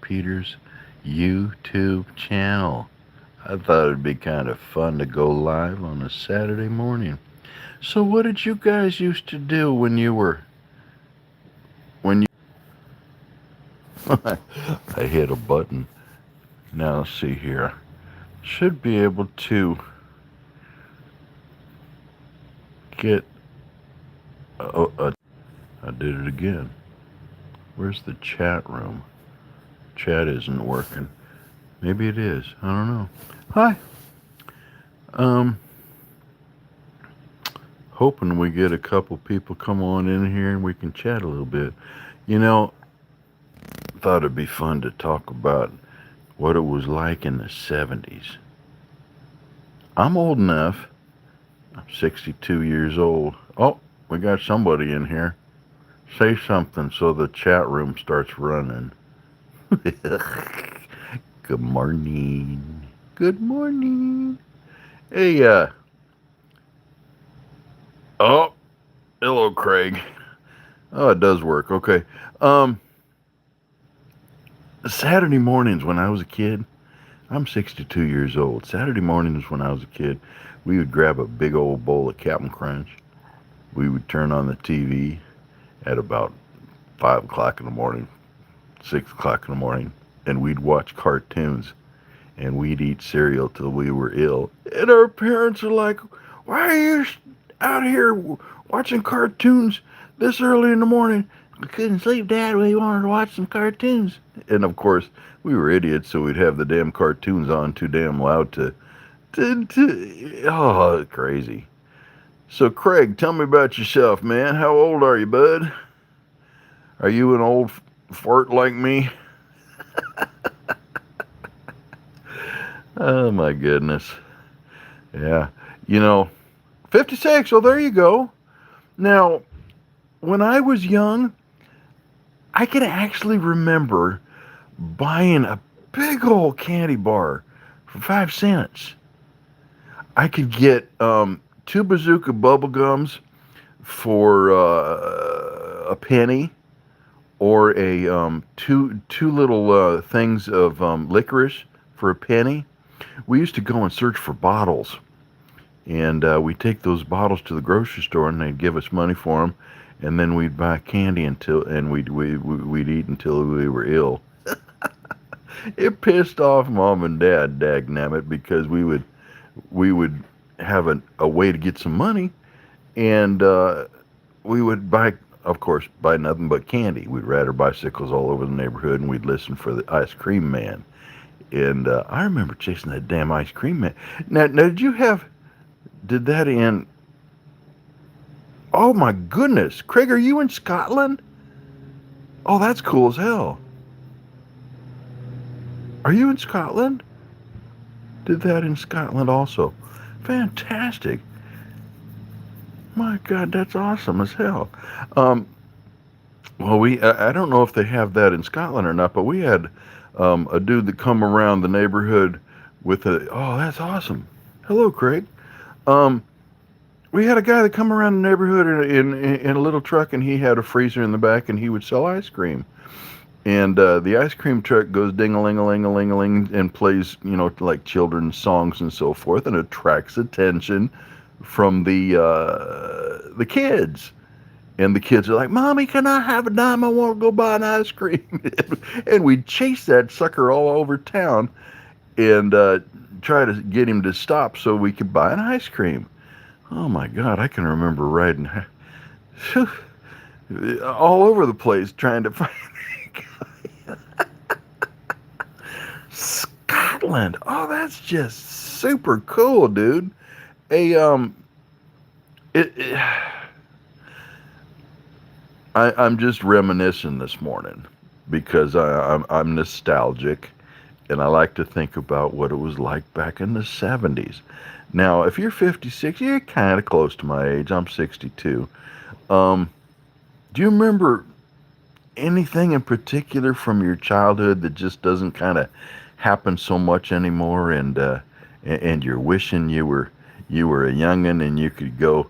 Peter's YouTube channel. I thought it'd be kind of fun to go live on a Saturday morning. So, what did you guys used to do when you? I hit a button. Now, let's see here. Should be able to get. I did it again. Where's the chat room? Chat isn't working. Maybe it is. I don't know. Hi. Um, Hoping we get a couple people come on in here and we can chat a little bit. You know, thought it'd be fun to talk about what it was like in the 70s. I'm old enough. I'm 62 years old. Oh, we got somebody in here. Say something so the chat room starts running. Good morning. Good morning. Hey, oh, hello, Craig. Oh, it does work. Okay. Saturday mornings when I was a kid, I'm 62 years old. Saturday mornings when I was a kid, we would grab a big old bowl of Captain Crunch. We would turn on the TV at about 5 o'clock in the morning, 6 o'clock in the morning, and we'd watch cartoons and we'd eat cereal till we were ill. And our parents are like, "Why are you out here watching cartoons this early in the morning?" "We couldn't sleep, Dad. We wanted to watch some cartoons." And of course, we were idiots, so we'd have the damn cartoons on too damn loud oh, crazy. So, Craig, tell me about yourself, man. How old are you, bud? Are you an old fart like me? Oh, my goodness. Yeah. 56. Oh, there you go. Now, when I was young, I can actually remember buying a big old candy bar for 5 cents. I could get two bazooka bubble gums for a penny, or a two little things of licorice for a penny. We used to go and search for bottles, and we'd take those bottles to the grocery store, and they'd give us money for them, and then we'd buy candy and we'd eat until we were ill. It pissed off Mom and Dad, dagnammit, because we would have a way to get some money, and we would of course, buy nothing but candy. We'd ride our bicycles all over the neighborhood, and we'd listen for the ice cream man. And I remember chasing that damn ice cream man. Now did that in? Oh my goodness, Craig, are you in Scotland? Oh, that's cool as hell. Are you in Scotland? Did that in Scotland also? Fantastic. My God, that's awesome as hell. Um, well, I don't know if they have that in Scotland or not, but we had a dude that come around the neighborhood with oh, that's awesome. Hello, Craig. Um, we had a guy that come around the neighborhood in a little truck, and he had a freezer in the back, and he would sell ice cream. And the ice cream truck goes ding-a-ling-a-ling-a-ling-a-ling and plays, like children's songs and so forth, and attracts attention from the kids. And the kids are like, "Mommy, can I have a dime? I want to go buy an ice cream." And we'd chase that sucker all over town and try to get him to stop so we could buy an ice cream. Oh my God, I can remember riding all over the place trying to find Scotland. Oh, that's just super cool, dude. A it I'm just reminiscing this morning because I'm nostalgic, and I like to think about what it was like back in the 70s. Now, if you're 56, you're kind of close to my age. I'm 62. Um, do you remember anything in particular from your childhood that just doesn't kind of happen so much anymore, and you're wishing you were a youngin and you could go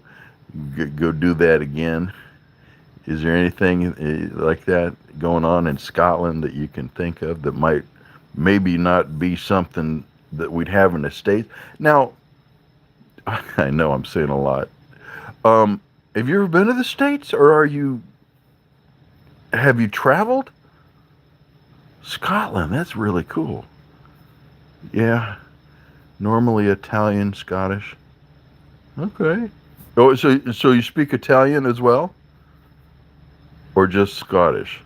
do that again? Is there anything like that going on in Scotland that you can think of that might maybe not be something that we'd have in the States? Now, I know I'm saying a lot. Um, have you ever been to the States, or have you traveled? Scotland, that's really cool. Yeah, normally Italian, Scottish. Okay. Oh, so you speak Italian as well, or just Scottish?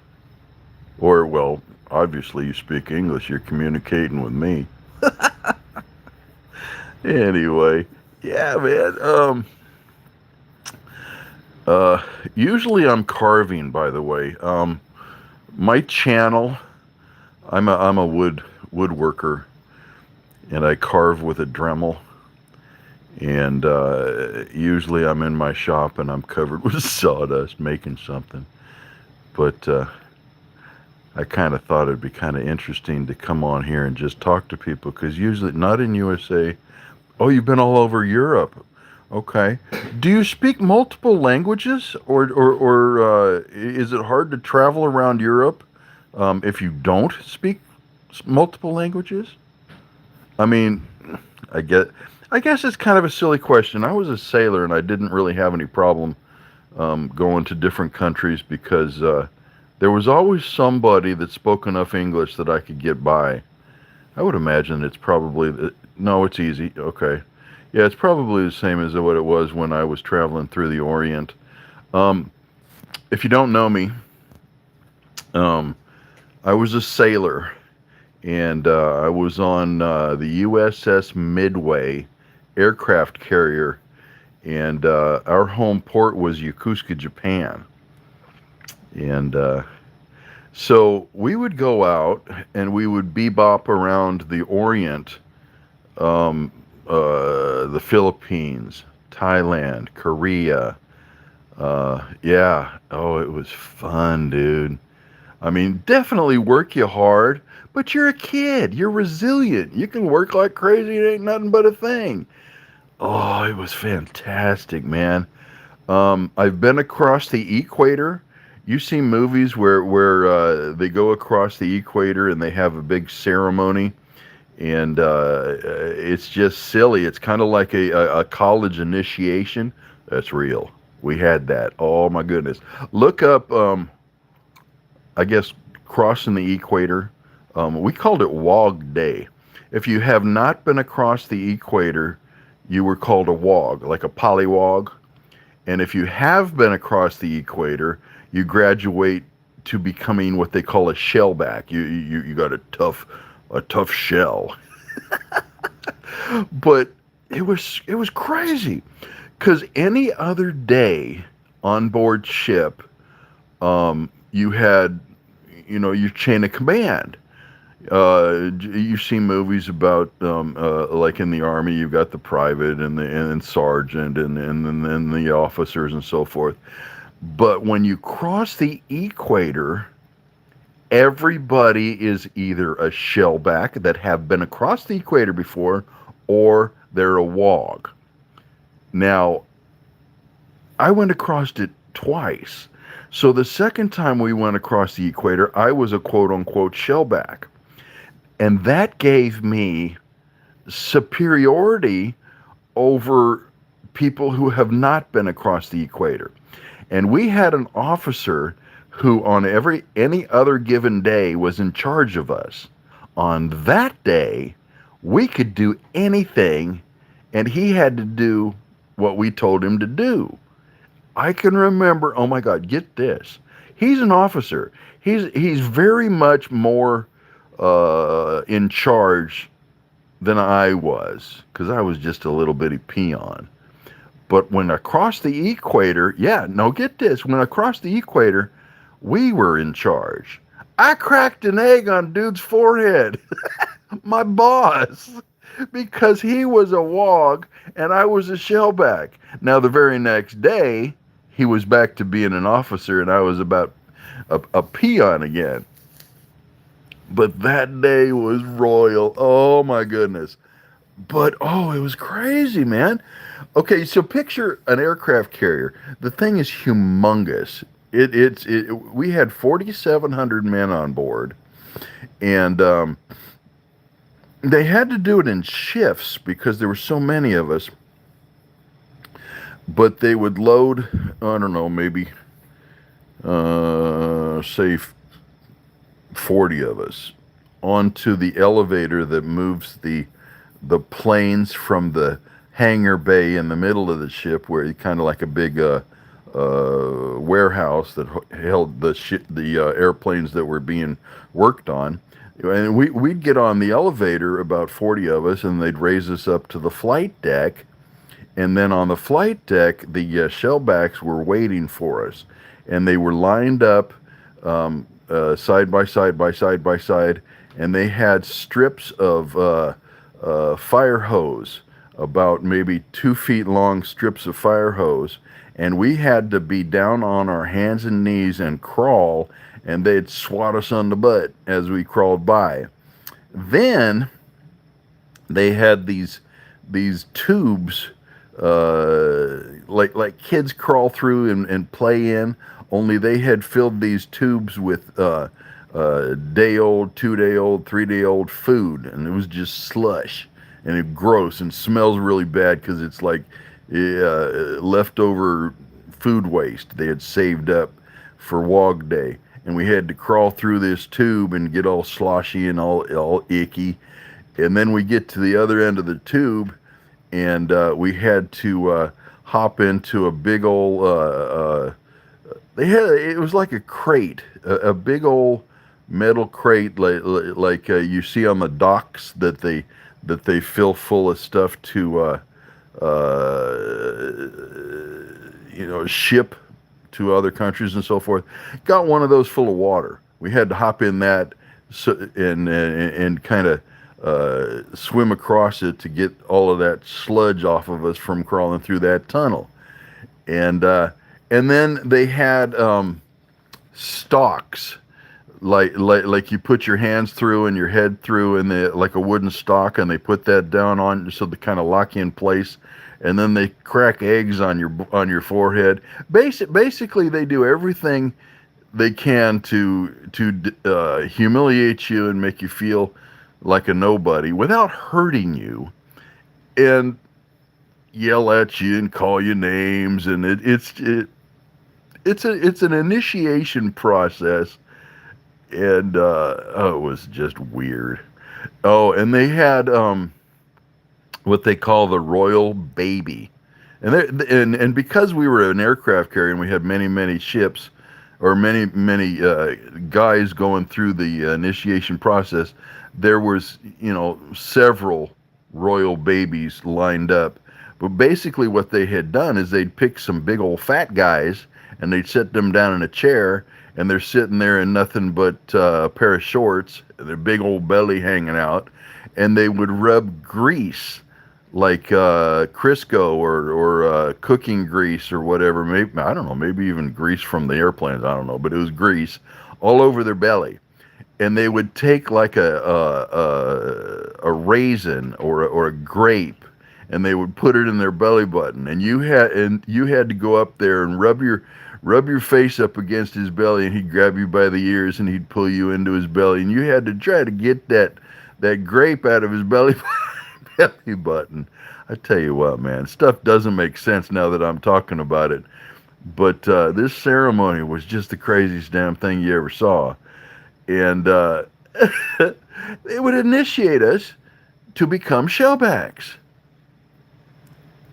Or well, obviously you speak English. You're communicating with me. Anyway, yeah, man. Uh, Usually I'm carving. By the way, my channel. I'm a woodworker, and I carve with a Dremel. And usually I'm in my shop and I'm covered with sawdust making something. But I kind of thought it'd be kind of interesting to come on here and just talk to people because usually not in USA. Oh, you've been all over Europe. Okay. Do you speak multiple languages, or is it hard to travel around Europe if you don't speak multiple languages? I mean, I get. I guess it's kind of a silly question. I was a sailor and I didn't really have any problem going to different countries because there was always somebody that spoke enough English that I could get by. I would imagine it's probably no, it's easy. Okay, yeah, it's probably the same as what it was when I was traveling through the Orient. Um, if you don't know me, um, I was a sailor, and I was on the USS Midway aircraft carrier, and our home port was Yokosuka, Japan. And so we would go out and we would bebop around the Orient, the Philippines, Thailand, Korea. Yeah. Oh, it was fun, dude. I mean, definitely work you hard, but you're a kid. You're resilient. You can work like crazy. It ain't nothing but a thing. Oh, it was fantastic, man. I've been across the equator. You see movies where they go across the equator and they have a big ceremony, and it's just silly. It's kind of like a college initiation. That's real. We had that. Oh my goodness. Look up. I guess crossing the equator. We called it Wog Day. If you have not been across the equator, you were called a wog, like a pollywog. And if you have been across the equator, you graduate to becoming what they call a shellback. You got a tough shell. But it was crazy because any other day on board ship, you had your chain of command. You see movies about like in the army, you've got the private and sergeant and the officers and so forth. But when you cross the equator, everybody is either a shellback that have been across the equator before, or they're a wog. Now, I went across it twice. So the second time we went across the equator, I was a quote unquote shellback. And that gave me superiority over people who have not been across the equator. And we had an officer who on any other given day was in charge of us. On that day, we could do anything and he had to do what we told him to do. I can remember, oh my God, get this. He's an officer. He's very much more in charge than I was, because I was just a little bitty peon. But when I crossed the equator, yeah, no, get this. When I crossed the equator, we were in charge. I cracked an egg on dude's forehead, my boss, because he was a wog and I was a shellback. Now, the very next day, he was back to being an officer and I was about a peon again. But that day was royal. Oh my goodness. But oh, it was crazy, man. Okay, so picture an aircraft carrier. The thing is humongous. We had 4,700 men on board, and they had to do it in shifts because there were so many of us. But they would load, I don't know, maybe say 40 of us onto the elevator that moves the planes from the hangar bay in the middle of the ship, where you kind of like a big warehouse that held the airplanes that were being worked on. And we'd get on the elevator, about 40 of us, and they'd raise us up to the flight deck. And then on the flight deck, the shellbacks were waiting for us. And they were lined up side by side by side by side. And they had strips of fire hose, about maybe 2 feet long strips of fire hose. And we had to be down on our hands and knees and crawl, and they'd swat us on the butt as we crawled by. Then they had these tubes, like kids crawl through and play in. Only they had filled these tubes with day old, 2 day old, 3 day old food, and it was just slush, and it gross and smells really bad because it's like leftover food waste they had saved up for Wog Day, and we had to crawl through this tube and get all sloshy and all icky, and then we get to the other end of the tube, and we had to hop into a big old. It was like a crate, a big old metal crate, like you see on the docks that they fill full of stuff to ship to other countries and so forth. Got one of those full of water. We had to hop in that and kind of swim across it to get all of that sludge off of us from crawling through that tunnel. And then they had stalks, like you put your hands through and your head through, and like a wooden stalk, and they put that down on so they kind of lock you in place. And then they crack eggs on your forehead. Basically, they do everything they can to humiliate you and make you feel like a nobody without hurting you, and yell at you and call you names. And it's an initiation process, and it was just weird. Oh, and they had what they call the royal baby, and because we were an aircraft carrier and we had many ships, or many guys going through the initiation process, there was several royal babies lined up. But basically what they had done is they'd pick some big old fat guys, and they'd sit them down in a chair, and they're sitting there in nothing but a pair of shorts, their big old belly hanging out, and they would rub grease, like Crisco or cooking grease or whatever. Maybe, I don't know, maybe even grease from the airplanes. I don't know, but it was grease all over their belly. And they would take like a raisin or a grape, and they would put it in their belly button. And you had to go up there and rub your face up against his belly, and he'd grab you by the ears and he'd pull you into his belly, and you had to try to get that grape out of his belly button. I tell you what, man, stuff doesn't make sense now that I'm talking about it. But this ceremony was just the craziest damn thing you ever saw. And it would initiate us to become shellbacks.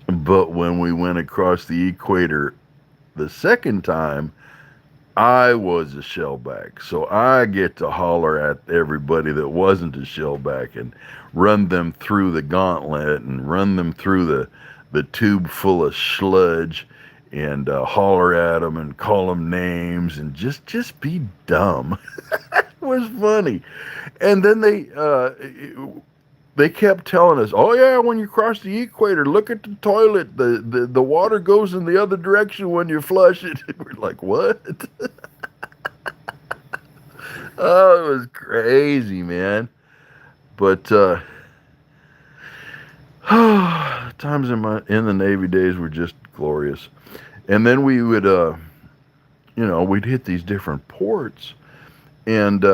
But when we went across the equator the second time, I was a shellback. So I get to holler at everybody that wasn't a shellback and run them through the gauntlet and run them through the tube full of sludge, and holler at them and call them names and just be dumb. It was funny. And then they kept telling us, oh yeah, when you cross the equator, look at the toilet. The water goes in the other direction when you flush it. We're like, what? Oh, it was crazy, man. But times in the Navy days were just glorious. And then we would we'd hit these different ports, and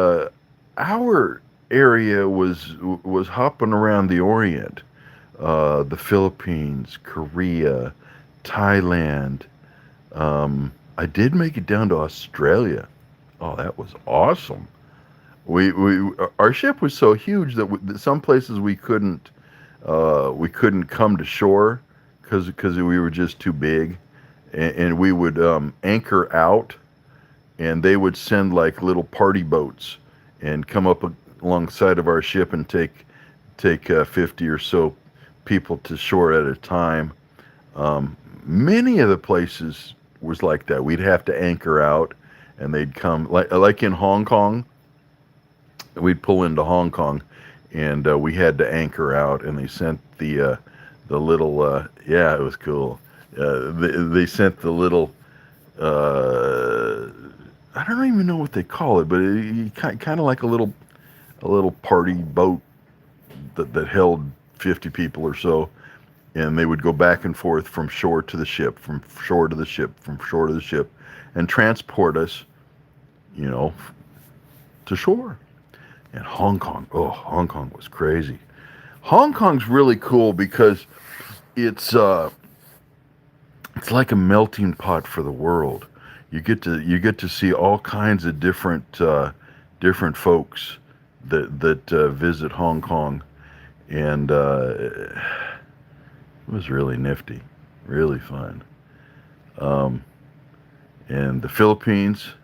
our area was hopping around the Orient, the Philippines, Korea, Thailand. I did make it down to Australia. Oh, that was awesome. We our ship was so huge that some places we couldn't come to shore because we were just too big, and we would anchor out, and they would send like little party boats and come up alongside of our ship and take 50 or so people to shore at a time. Many of the places was like that. We'd have to anchor out, and they'd come like in Hong Kong. We'd pull into Hong Kong, and we had to anchor out, and they sent the little yeah, it was cool. They sent the little uh, I don't even know what they call it, but kind of like a little party boat that held 50 people or so, and they would go back and forth from shore to the ship, from shore to the ship, from shore to the ship, and transport us, you know, to shore. And Hong Kong, oh, Hong Kong was crazy. Hong Kong's really cool because it's uh, it's like a melting pot for the world. You get to see all kinds of different folks that visit Hong Kong, and it was really nifty, really fun. Um, and the Philippines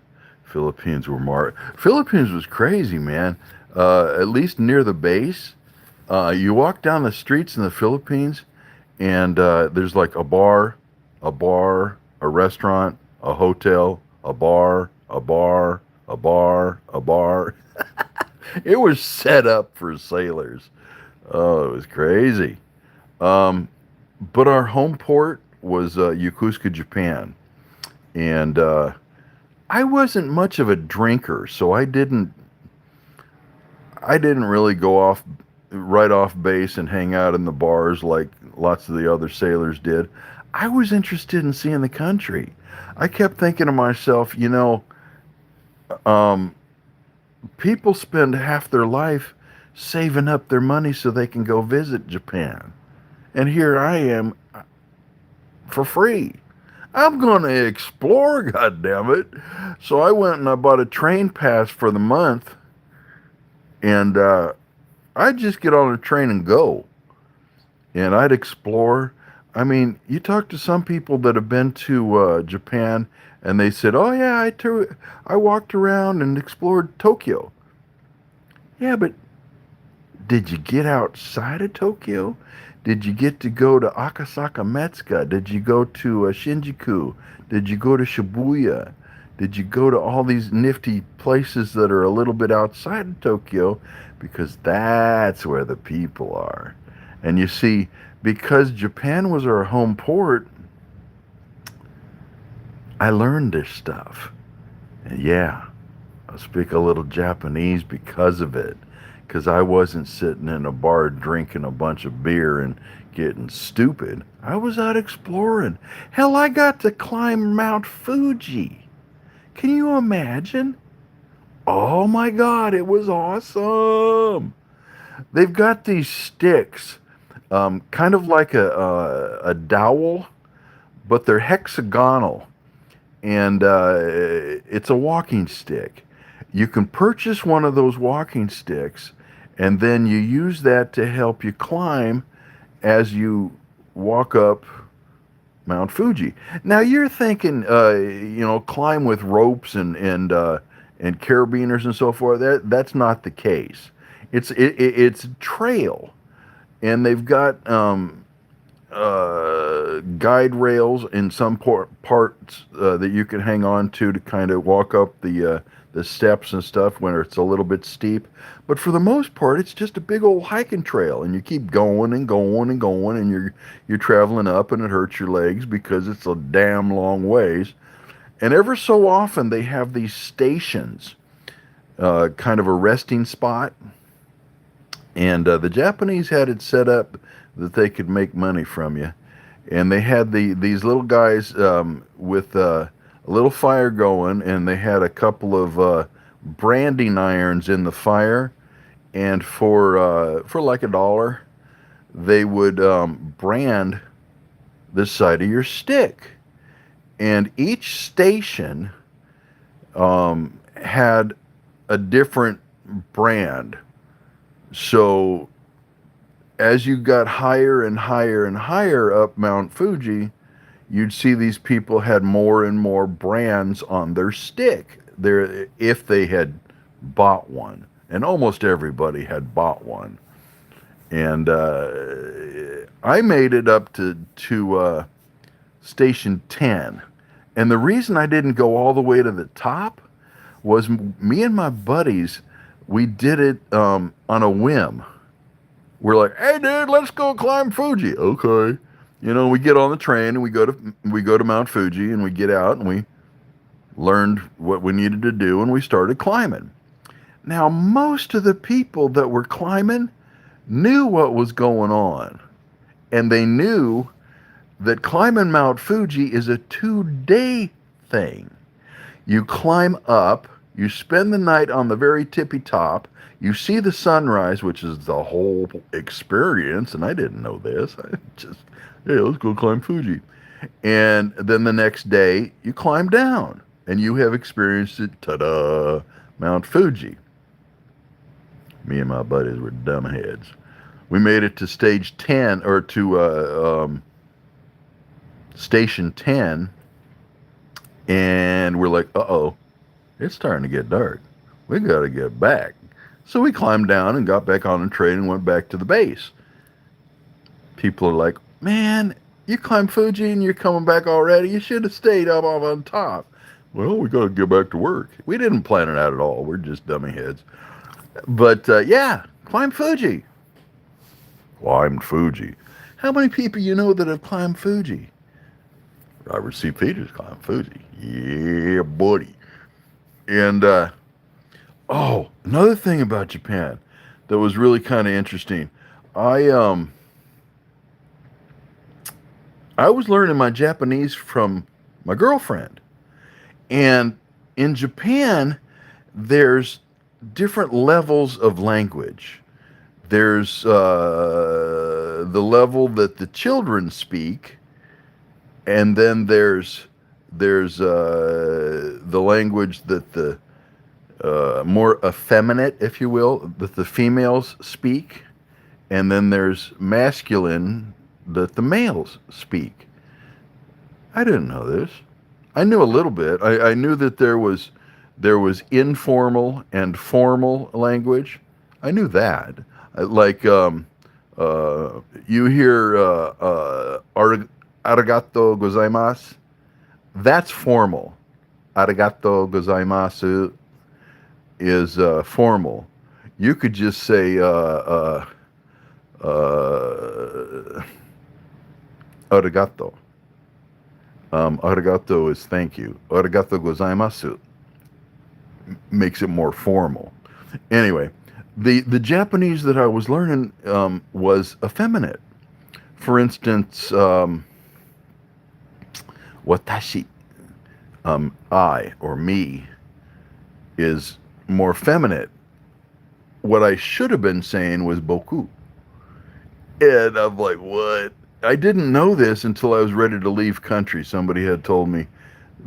was crazy, man. At least near the base, you walk down the streets in the Philippines, and there's like a restaurant, a hotel, a bar, a bar, a bar, a bar. It was set up for sailors. Oh, it was crazy. Um, but our home port was Yokosuka, Japan, and I wasn't much of a drinker, so I didn't really go off right off base and hang out in the bars like lots of the other sailors did. I was interested in seeing the country. I kept thinking to myself, um, people spend half their life saving up their money so they can go visit Japan. And here I am for free. I'm going to explore, goddammit. So I went and I bought a train pass for the month, and I'd just get on a train and go. And I'd explore. I mean, you talk to some people that have been to Japan, and they said, "Oh yeah, I walked around and explored Tokyo." Yeah, but did you get outside of Tokyo? Did you get to go to Akasaka Metsuka? Did you go to Shinjuku? Did you go to Shibuya? Did you go to all these nifty places that are a little bit outside of Tokyo? Because that's where the people are. And you see, because Japan was our home port, I learned this stuff. And yeah, I speak a little Japanese because of it. Because I wasn't sitting in a bar drinking a bunch of beer and getting stupid. I was out exploring. Hell, I got to climb Mount Fuji. Can you imagine? Oh my God, it was awesome. They've got these sticks, kind of like a dowel, but they're hexagonal, and it's a walking stick. You can purchase one of those walking sticks, and then you use that to help you climb as you walk up Mount Fuji. Now you're thinking, climb with ropes and carabiners and so forth. That's not the case. It's a trail, and they've got guide rails in some parts that you can hang on to kind of walk up the steps and stuff when it's a little bit steep. But for the most part, it's just a big old hiking trail, and you keep going and going and going, and you're traveling up, and it hurts your legs because it's a damn long ways. And ever so often, they have these stations, kind of a resting spot, and the Japanese had it set up that they could make money from you. And they had these little guys with a little fire going, and they had a couple of branding irons in the fire, and for like $1, they would brand this side of your stick, and each station had a different brand. So as you got higher and higher and higher up Mount Fuji, you'd see these people had more and more brands on their stick there if they had bought one, and almost everybody had bought one. And I made it up to station 10, and the reason I didn't go all the way to the top was me and my buddies, we did it on a whim. We're like, hey dude, let's go climb Fuji. Okay. We get on the train and we go to Mount Fuji, and we get out and we learned what we needed to do, and we started climbing. Now, most of the people that were climbing knew what was going on, and they knew that climbing Mount Fuji is a 2-day thing. You climb up, you spend the night on the very tippy top, you see the sunrise, which is the whole experience, and I didn't know this. I just, hey, let's go climb Fuji. And then the next day, you climb down, and you have experienced it, ta-da, Mount Fuji. Me and my buddies were dumbheads. We made it to stage 10, or to station 10, and we're like, uh-oh, it's starting to get dark. We got to get back. So we climbed down and got back on the train and went back to the base. People are like, man, you climbed Fuji and you're coming back already. You should have stayed up on top. Well, we got to get back to work. We didn't plan it out at all. We're just dummy heads. But yeah, climb Fuji. Climbed Fuji. How many people you know that have climbed Fuji? Robert C. Peters climbed Fuji. Yeah, buddy. And another thing about Japan that was really kind of interesting. I was learning my Japanese from my girlfriend. And in Japan, there's different levels of language. There's the level that the children speak, and then there's the language that the more effeminate, if you will, that the females speak, and then there's masculine that the males speak. I didn't know this. I knew a little bit. I knew that there was informal and formal language. I knew that. Like you hear arigato gozaimasu. That's formal. Arigato gozaimasu is formal. You could just say arigato. Arigato is thank you. Arigato gozaimasu makes it more formal. Anyway, the Japanese that I was learning was effeminate. For instance, watashi, I or me, is more feminine. What I should have been saying was boku. And I'm like, what? I didn't know this until I was ready to leave country. Somebody had told me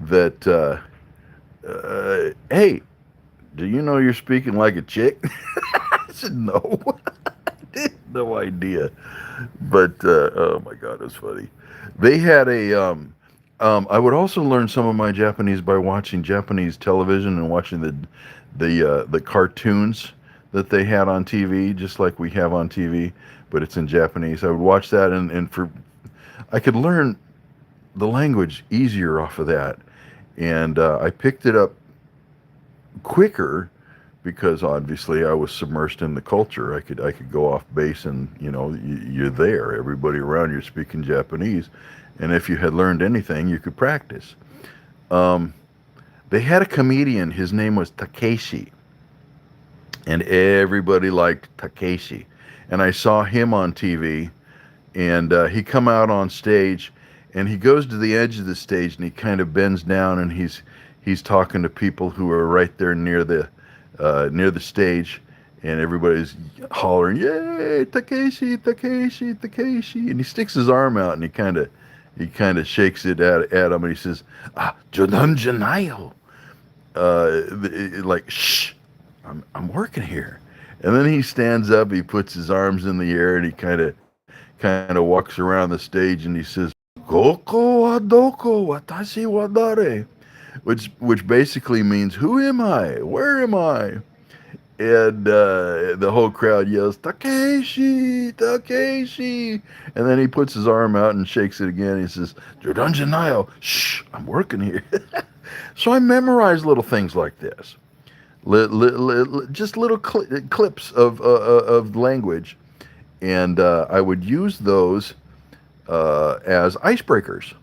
that, hey, do you know you're speaking like a chick? I said, no. I had no idea. But, oh my God, it was funny. They had I would also learn some of my Japanese by watching Japanese television and watching the cartoons that they had on TV, just like we have on TV, but it's in Japanese. I would watch that, and I could learn the language easier off of that. And I picked it up quicker because obviously I was submersed in the culture. I could go off base and, you're there. Everybody around you speaking Japanese. And if you had learned anything, you could practice. They had a comedian. His name was Takeshi. And everybody liked Takeshi. And I saw him on TV. And he come out on stage. and he goes to the edge of the stage and he kind of bends down and he's talking to people who are right there near the stage, and everybody's hollering, "Yay, Takeshi, Takeshi, Takeshi!" And he sticks his arm out and he kind of shakes it at him and he says, "Ah, Jodan Janayo," like, "Shh, I'm working here." And then he stands up, he puts his arms in the air, and he kind of walks around the stage and he says, "Koko wa doko, watashi wa dare," which basically means, "Who am I? Where am I?" And the whole crowd yells, "Takeshi, Takeshi!" And then he puts his arm out and shakes it again. He says, "Jordanjanayo, shh, I'm working here." So I memorize little things like this, just little clips of language, and I would use those as icebreakers.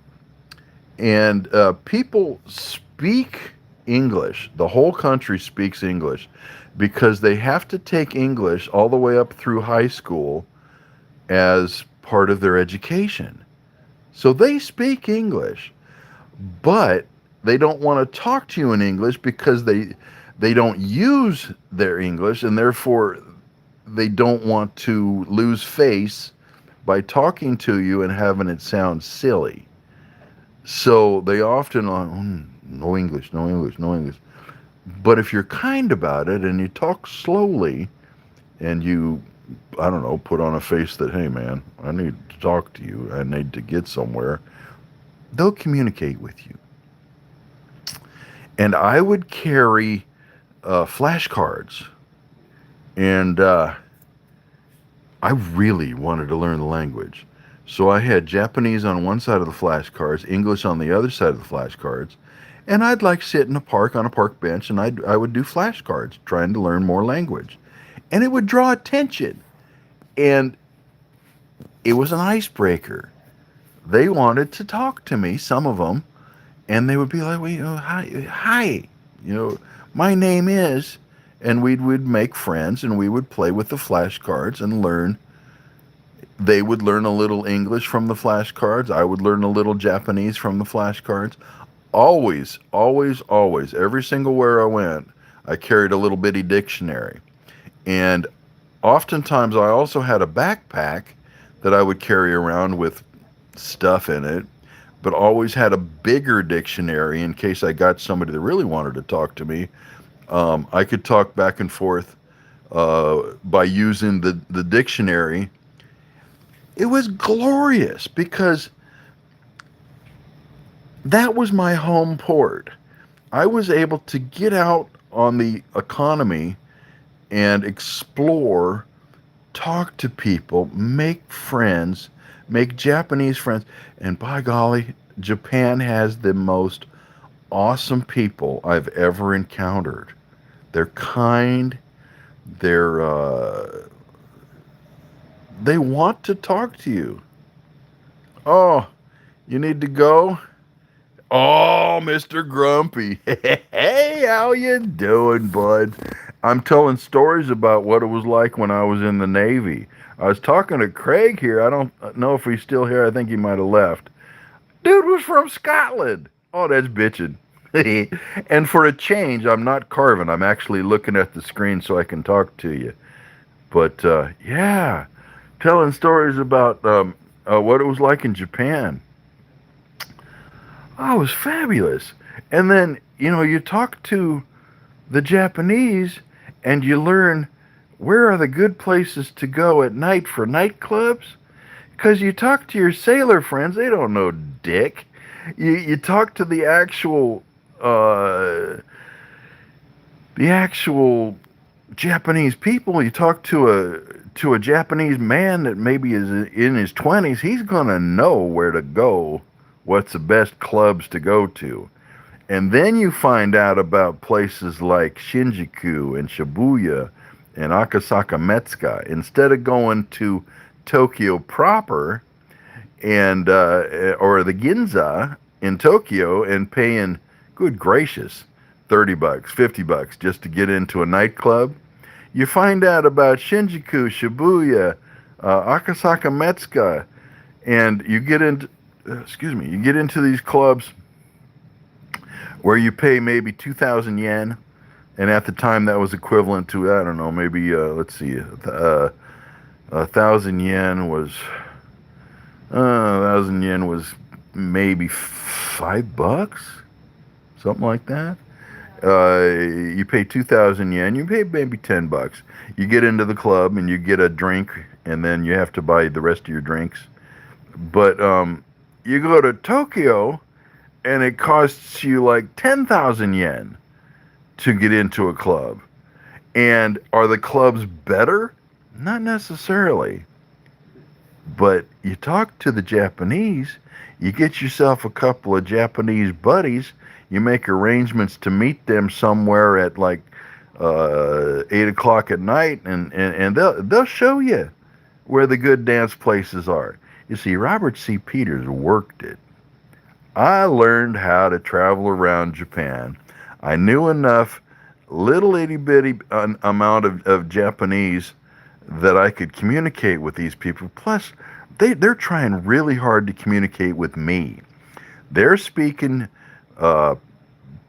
And people speak English. The whole country speaks English because they have to take English all the way up through high school as part of their education. So they speak English, but they don't want to talk to you in English because they don't use their English, and therefore they don't want to lose face by talking to you and having it sound silly. So they often are, no English, no English, no English. But if you're kind about it and you talk slowly and you, I don't know, put on a face that, "Hey man, I need to talk to you, I need to get somewhere," they'll communicate with you. And I would carry flashcards. And I really wanted to learn the language. So I had Japanese on one side of the flashcards, English on the other side of the flashcards, and I'd like sit in a park on a park bench and I would do flashcards trying to learn more language. And it would draw attention. And it was an icebreaker. They wanted to talk to me, some of them, and they would be like, "Well, hi, my name is," and we would make friends and we would play with the flashcards and learn. They would learn a little English from the flashcards. I would learn a little Japanese from the flashcards. Always, always, always, every single where I went, I carried a little bitty dictionary. And oftentimes I also had a backpack that I would carry around with stuff in it, but always had a bigger dictionary in case I got somebody that really wanted to talk to me. I could talk back and forth by using the dictionary. It was glorious because that was my home port. I was able to get out on the economy and explore, talk to people, make friends, make Japanese friends. And by golly, Japan has the most awesome people I've ever encountered. They're kind. They want to talk to you. "Oh, you need to go? Oh, Mr. Grumpy. Hey, how you doing, bud? I'm telling stories about what it was like when I was in the Navy. I was talking to Craig here. I don't know if he's still here. I think he might have left. Dude was from Scotland. Oh, that's bitchin'." And for a change, I'm not carving. I'm actually looking at the screen so I can talk to you. But yeah, telling stories about what it was like in Japan. Oh, it was fabulous. And then, you talk to the Japanese and you learn where are the good places to go at night for nightclubs. Because you talk to your sailor friends, they don't know dick. You talk to uh, the actual Japanese people. You talk to a Japanese man that maybe is in his 20s. He's gonna know where to go, what's the best clubs to go to. And then you find out about places like Shinjuku and Shibuya and Akasaka Metsuka. Instead of going to Tokyo proper and or the Ginza in Tokyo and paying, good gracious, $30, $50 just to get into a nightclub, you find out about Shinjuku, Shibuya, Akasaka Metsuka, and you get into excuse me, you get into these clubs where you pay maybe 2,000 yen, and at the time that was equivalent to, I don't know, maybe let's see, 1,000 yen was 1,000 yen was maybe $5, something like that. You pay 2,000 yen. You pay maybe $10. You get into the club and you get a drink, and then you have to buy the rest of your drinks. But you go to Tokyo, and it costs you like 10,000 yen to get into a club. And are the clubs better? Not necessarily. But you talk to the Japanese, you get yourself a couple of Japanese buddies, you make arrangements to meet them somewhere at like 8 o'clock at night, and they'll show you where the good dance places are. You see, Robert C. Peters worked it. I learned how to travel around Japan. I knew enough little itty bitty amount of Japanese that I could communicate with these people. Plus, they're trying really hard to communicate with me. They're speaking uh,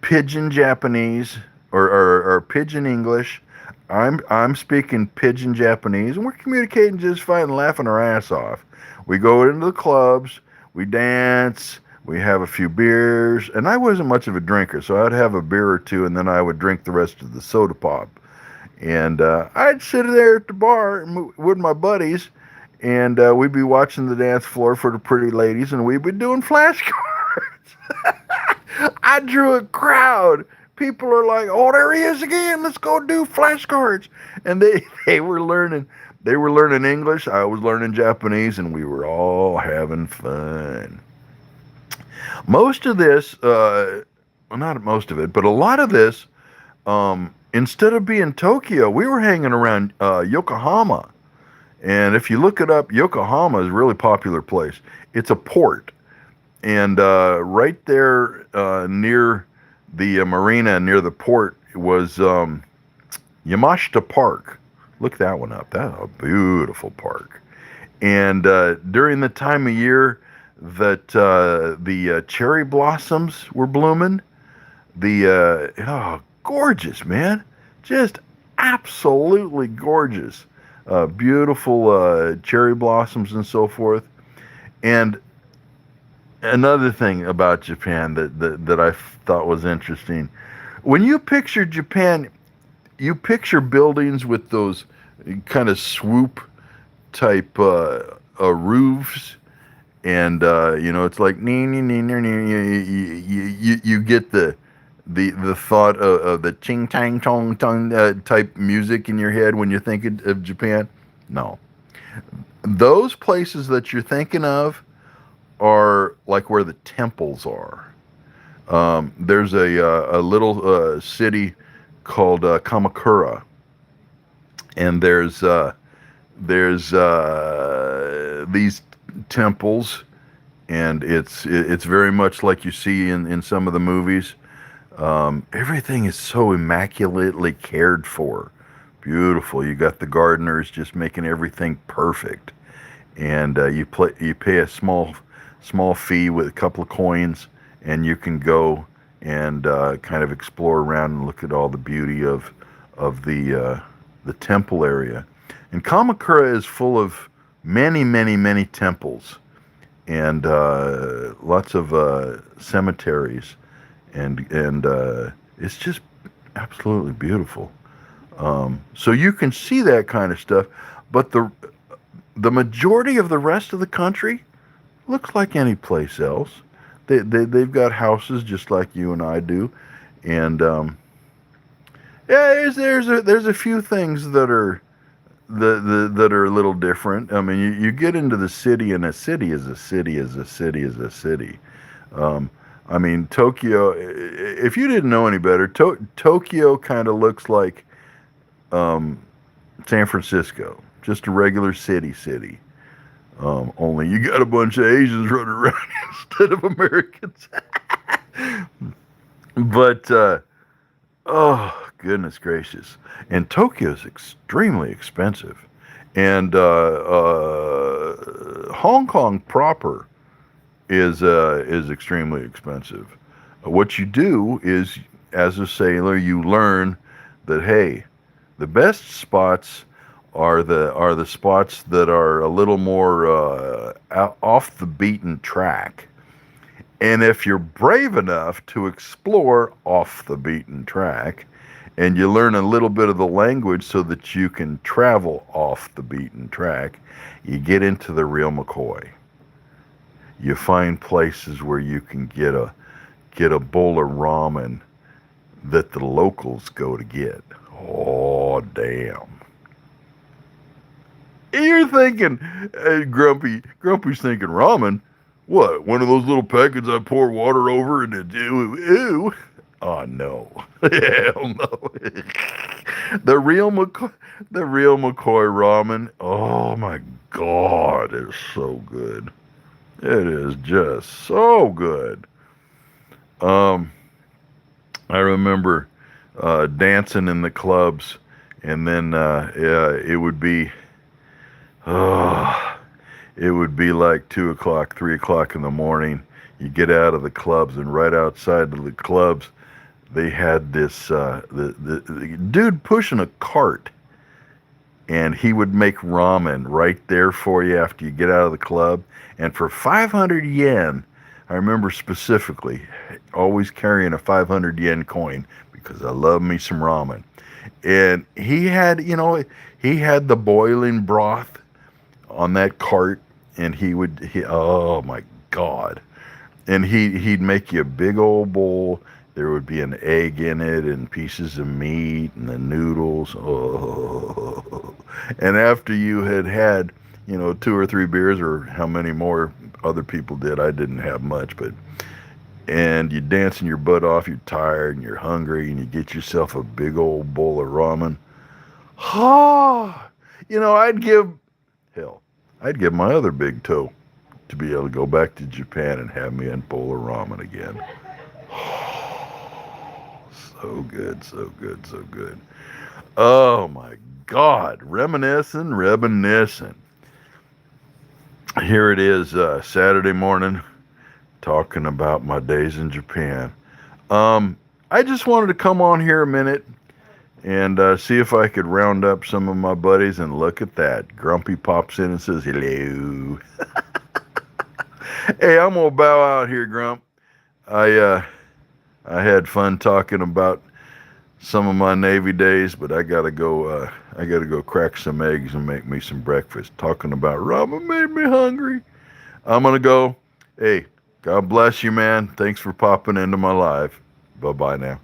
pidgin Japanese or pidgin English. I'm speaking pidgin Japanese, and we're communicating just fine and laughing our ass off. We go into the clubs, we dance, we have a few beers, and I wasn't much of a drinker, so I'd have a beer or two, and then I would drink the rest of the soda pop. And I'd sit there at the bar with my buddies, and we'd be watching the dance floor for the pretty ladies, and we'd be doing flashcards. I drew a crowd. People are like, "Oh, there he is again. Let's go do flashcards." And they were learning. They were learning English. I was learning Japanese, and we were all having fun. Most of this, well, not most of it, but a lot of this, instead of being Tokyo, we were hanging around Yokohama. And if you look it up, Yokohama is a really popular place. It's a port. And right there near the marina, near the port, was Yamashita Park. Look that one up. That's a beautiful park. And during the time of year that the cherry blossoms were blooming, gorgeous, man. Just absolutely gorgeous. Beautiful cherry blossoms and so forth. And another thing about Japan that I thought was interesting. When you picture Japan, you picture buildings with those kind of swoop type roofs, and it's like you get the thought of the ching tang tong tong type music in your head when you're thinking of Japan. No, those places that you're thinking of are like where the temples are. There's a little city called Kamakura, and there's these temples, and it's very much like you see in some of the movies. Everything is so immaculately cared for, beautiful. You got the gardeners just making everything perfect, and you pay a small fee with a couple of coins, and you can go and kind of explore around and look at all the beauty of the temple area. And Kamakura is full of many temples, and lots of cemeteries, and it's just absolutely beautiful. So you can see that kind of stuff, but the majority of the rest of the country looks like any place else. They've got houses just like you and I do, and yeah, there's a few things that are that are a little different. I mean, you get into the city, and a city is a city is a city is a city. I mean, Tokyo. If you didn't know any better, Tokyo kind of looks like San Francisco, just a regular city. Only you got a bunch of Asians running around instead of Americans. But oh goodness gracious! And Tokyo is extremely expensive, and Hong Kong proper is extremely expensive. What you do is, as a sailor, you learn that hey, the best spots are the spots that are a little more off the beaten track. And if you're brave enough to explore off the beaten track, and you learn a little bit of the language so that you can travel off the beaten track, you get into the real McCoy. You find places where you can get a bowl of ramen that the locals go to get. Oh, damn. You're thinking, Grumpy's thinking ramen. What? One of those little packets I pour water over and it ew. Oh no, hell no. The real McCoy ramen. Oh my God, it's so good. It is just so good. Um, I remember dancing in the clubs, and then it would be. Oh, it would be like 2 o'clock, 3 o'clock in the morning. You get out of the clubs, and right outside of the clubs, they had this the dude pushing a cart, and he would make ramen right there for you after you get out of the club. And for 500 yen, I remember specifically always carrying a 500 yen coin because I love me some ramen. And he had the boiling broth on that cart, and oh my God. And he'd make you a big old bowl. There would be an egg in it and pieces of meat and the noodles. Oh. And after you had, 2 or 3 beers or how many more other people did, I didn't have much, but and you're dancing your butt off, you're tired and you're hungry, and you get yourself a big old bowl of ramen. Ah, I'd give hell, I'd give my other big toe to be able to go back to Japan and have me a bowl of ramen again. So good, so good, so good. Oh my God, reminiscing. Here it is, Saturday morning, talking about my days in Japan. I just wanted to come on here a minute and see if I could round up some of my buddies. And look at that, Grumpy pops in and says hello. Hey, I'm gonna bow out here, Grump. I had fun talking about some of my Navy days, but I gotta go. I gotta go crack some eggs and make me some breakfast. Talking about ramen made me hungry. I'm gonna go. Hey, God bless you, man. Thanks for popping into my life. Bye bye now.